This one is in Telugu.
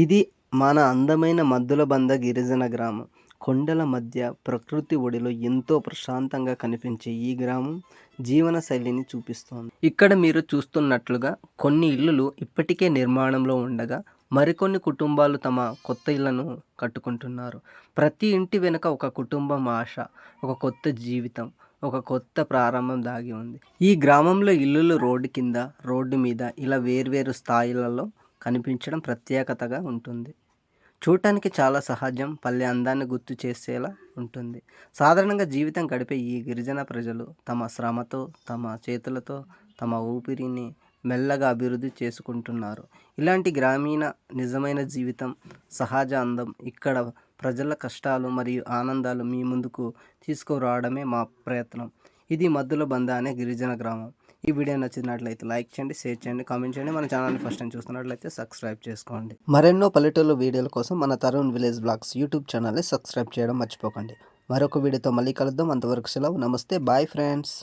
ఇది మన అందమైన మద్దులబంద గిరిజన గ్రామం. కొండల మధ్య ప్రకృతి ఒడిలో ఎంతో ప్రశాంతంగా కనిపించే ఈ గ్రామం జీవన శైలిని చూపిస్తోంది. ఇక్కడ మీరు చూస్తున్నట్లుగా కొన్ని ఇల్లులు ఇప్పటికే నిర్మాణంలో ఉండగా, మరికొన్ని కుటుంబాలు తమ కొత్త ఇళ్లను కట్టుకుంటున్నారు. ప్రతి ఇంటి వెనుక ఒక కుటుంబం ఆశ, ఒక కొత్త జీవితం, ఒక కొత్త ప్రారంభం దాగి ఉంది. ఈ గ్రామంలో ఇల్లులు రోడ్డు కింద, రోడ్డు మీద ఇలా వేర్వేరు స్థాయిలలో కనిపించడం ప్రత్యేకతగా ఉంటుంది. చూడటానికి చాలా సహజం, పల్లె అందాన్ని గుర్తు చేసేలా ఉంటుంది. సాధారణంగా జీవితం గడిపే ఈ గిరిజన ప్రజలు తమ శ్రమతో, తమ చేతులతో, తమ ఊపిరిని మెల్లగా అభివృద్ధి చేసుకుంటున్నారు. ఇలాంటి గ్రామీణ నిజమైన జీవితం, సహజ అందం ఇక్కడ ప్రజల కష్టాలు మరియు ఆనందాలు మీ ముందుకు తీసుకురావడమే మా ప్రయత్నం. ఇది మద్దుల బంద అనే గిరిజన గ్రామం. ఈ వీడియో నచ్చినట్లయితే లైక్ చేయండి, షేర్ చేయండి, కామెంట్ చేయండి. మన ఛానల్ని ఫస్ట్ టైం చూస్తున్నట్లయితే సబ్స్క్రైబ్ చేసుకోండి. మరెన్నో పల్లెటూరు వీడియోల కోసం మన తరుణ్ విలేజ్ బ్లాగ్స్ యూట్యూబ్ ఛానల్ని సబ్స్క్రైబ్ చేయడం మర్చిపోకండి. మరొక వీడియోతో మళ్ళీ కలుద్దాం. అంతవరకు సెలవు. నమస్తే, బాయ్ ఫ్రెండ్స్.